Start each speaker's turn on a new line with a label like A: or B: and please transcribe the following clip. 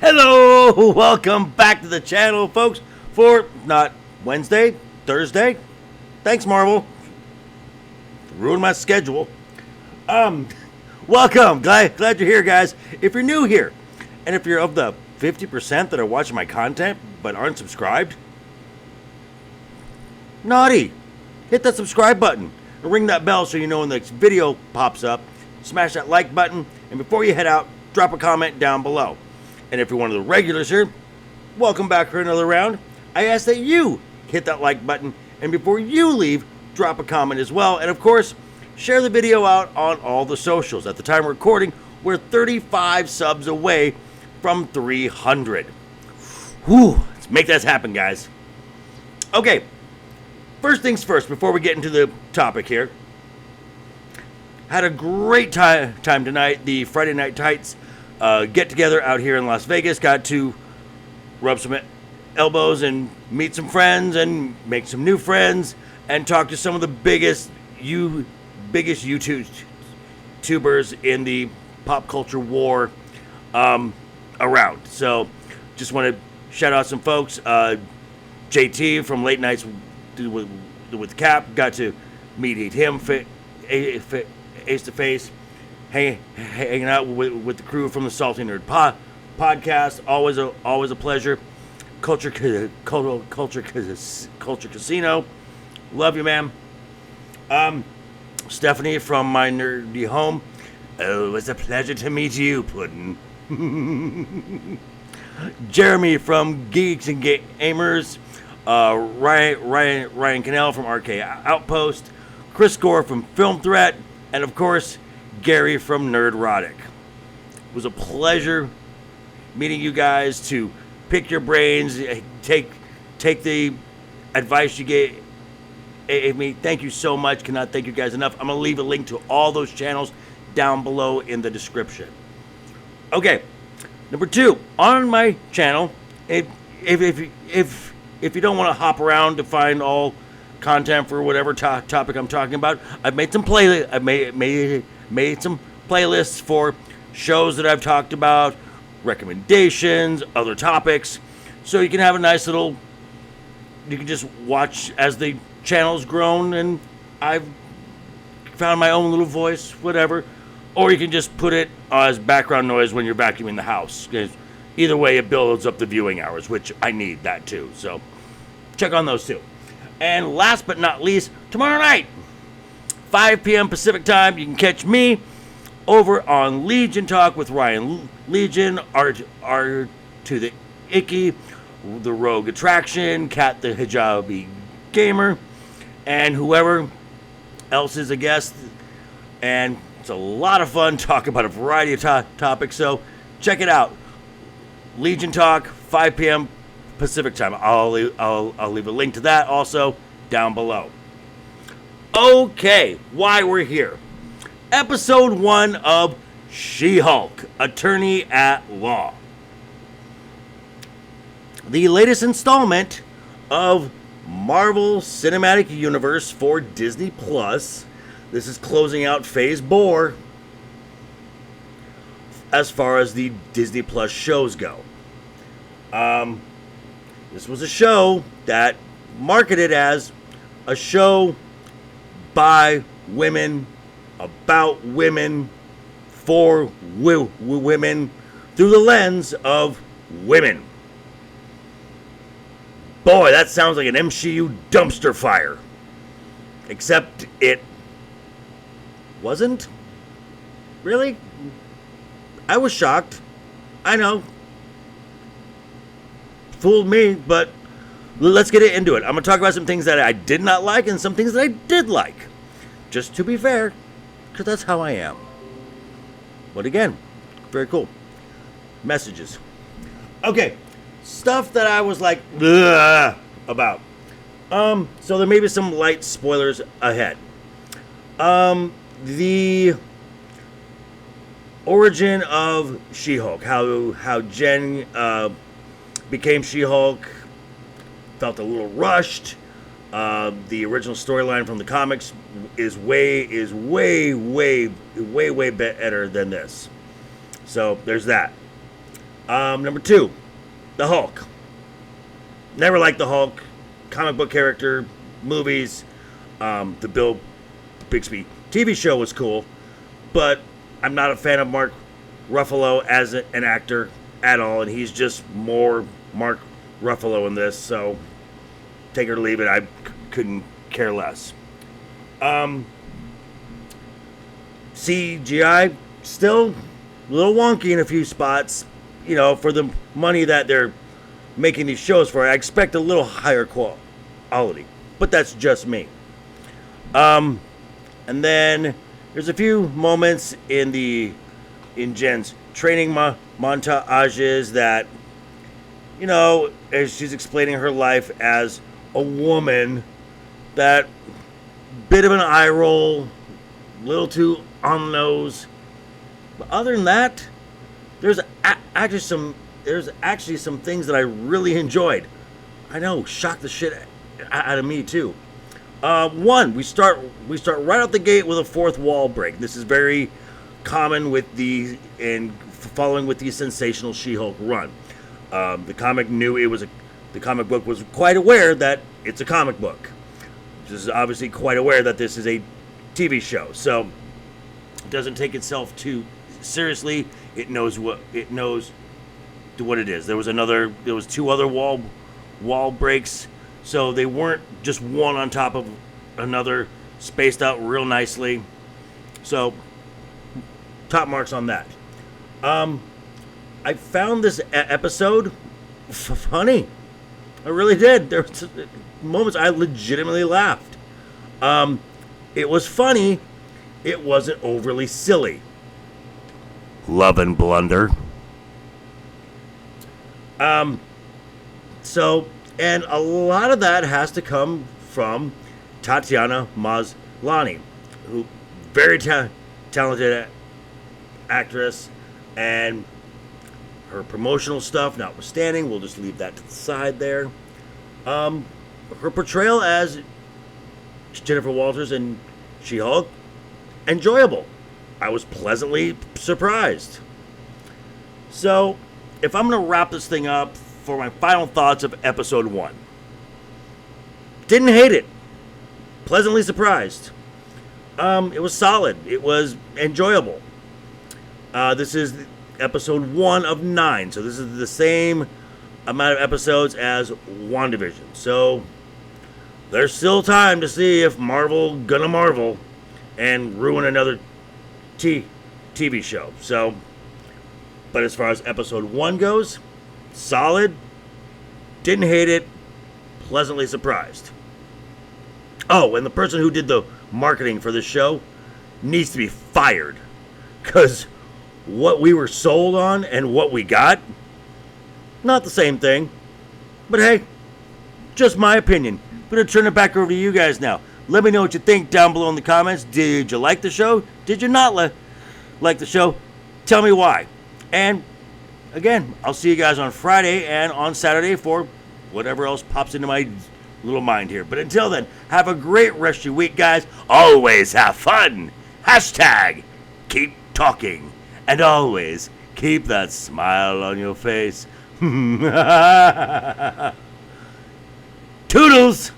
A: Hello, welcome back to the channel, folks, for not Wednesday, Thursday. Thanks, Marvel. Ruined my schedule. Welcome. Glad you're here, guys. If you're new here, and if you're of the 50% that are watching my content but aren't subscribed, naughty. Hit that subscribe button and ring that bell so you know when the next video pops up. Smash that like button, and before you head out, drop a comment down below. And if you're one of the regulars here, welcome back for another round. I ask that you hit that like button, and before you leave, drop a comment as well. And of course, share the video out on all the socials. At the time of recording, we're 35 subs away from 300. Whew, let's make that happen, guys. Okay, first things first, before we get into the topic here. Had a great time tonight. The Friday Night Tights get together out here in Las Vegas. Got to rub some elbows and meet some friends and make some new friends and talk to some of the biggest YouTubers in the pop culture war around. So just want to shout out some folks. JT from Late Nights with Cap, got to meet him face to face. Hanging out with the crew from the Salty Nerd podcast, always a pleasure. Culture Casino, love you, man. Stephanie from My Nerdy Home, oh, it's a pleasure to meet you, Puddin'. Jeremy from Geeks and Gamers, Ryan Cannell from RK Outpost, Chris Gore from Film Threat, and of course, Gary from Nerdrotic. It was a pleasure meeting you guys, to pick your brains, take the advice you gave me. Thank you so much. Cannot thank you guys enough. I'm gonna leave a link to all those channels down below in the description. Okay, number 2 on my channel. If you don't want to hop around to find all content for whatever topic I'm talking about, I've made some made some playlists for shows that I've talked about, recommendations, other topics, so you can have a nice little, you can just watch as the channel's grown and I've found my own little voice, whatever, or you can just put it as background noise when you're vacuuming the house. Either way, it builds up the viewing hours, which I need that too, so check on those too. And last but not least, tomorrow night, 5 p.m. Pacific time, you can catch me over on Legion Talk with Ryan Legion, R to the Icky, the Rogue Attraction, Kat the Hijabi Gamer, and whoever else is a guest. And it's a lot of fun talking about a variety of topics, so check it out. Legion Talk, 5 p.m. Pacific time. I'll leave a link to that also down below. Okay, why we're here. Episode 1 of She-Hulk, Attorney at Law. The latest installment of Marvel Cinematic Universe for Disney Plus. This is closing out Phase 4 as far as the Disney Plus shows go. This was a show that marketed as a show by women, about women, for women, through the lens of women. Boy, that sounds like an MCU dumpster fire. Except it wasn't? Really? I was shocked. I know. Fooled me, but let's get into it. I'm going to talk about some things that I did not like and some things that I did like. Just to be fair, because that's how I am. But again, very cool. Messages. Okay, stuff that I was like, ugh, about. So there may be some light spoilers ahead. The origin of She-Hulk, how Jen became She-Hulk, felt a little rushed. The original storyline from the comics is way better than this. So there's that. Number 2, the Hulk. Never liked the Hulk. Comic book character, movies, the Bill Bixby TV show was cool, but I'm not a fan of Mark Ruffalo as an actor at all, and he's just more Mark Ruffalo in this, so take it or leave it, I couldn't care less. CGI, still a little wonky in a few spots, for the money that they're making these shows for. I expect a little higher quality, but that's just me. And then there's a few moments in Jen's training montages that, as she's explaining her life as a woman, that bit of an eye roll, a little too on the nose. But other than that, there's actually some things that I really enjoyed. I know, shocked the shit out of me too. One, we start right out the gate with a fourth wall break. This is very common following with the sensational She-Hulk run. The comic book was quite aware that it's a comic book. Just obviously quite aware that this is a TV show, so it doesn't take itself too seriously. It knows what it is. There was 2 other wall breaks, so they weren't just one on top of another, spaced out real nicely. So top marks on that. I found this episode funny. I really did. There were moments I legitimately laughed. It was funny. It wasn't overly silly. Love and blunder. And a lot of that has to come from Tatiana Maslany, who very talented actress, and her promotional stuff notwithstanding, we'll just leave that to the side there. Her portrayal as Jennifer Walters and She-Hulk, enjoyable. I was pleasantly surprised. So, if I'm going to wrap this thing up for my final thoughts of episode 1. Didn't hate it. Pleasantly surprised. It was solid. It was enjoyable. This is episode 1 of 9. So this is the same amount of episodes as WandaVision. So there's still time to see if Marvel gonna Marvel and ruin another TV show. So, but as far as episode 1 goes, solid. Didn't hate it. Pleasantly surprised. Oh, and the person who did the marketing for this show needs to be fired. Because what we were sold on and what we got, not the same thing. But hey, just my opinion. I'm going to turn it back over to you guys now. Let me know what you think down below in the comments. Did you like the show? Did you not like the show? Tell me why. And again, I'll see you guys on Friday and on Saturday for whatever else pops into my little mind here. But until then, have a great rest of your week, guys. Always have fun. Hashtag keep talking. And always keep that smile on your face. Toodles!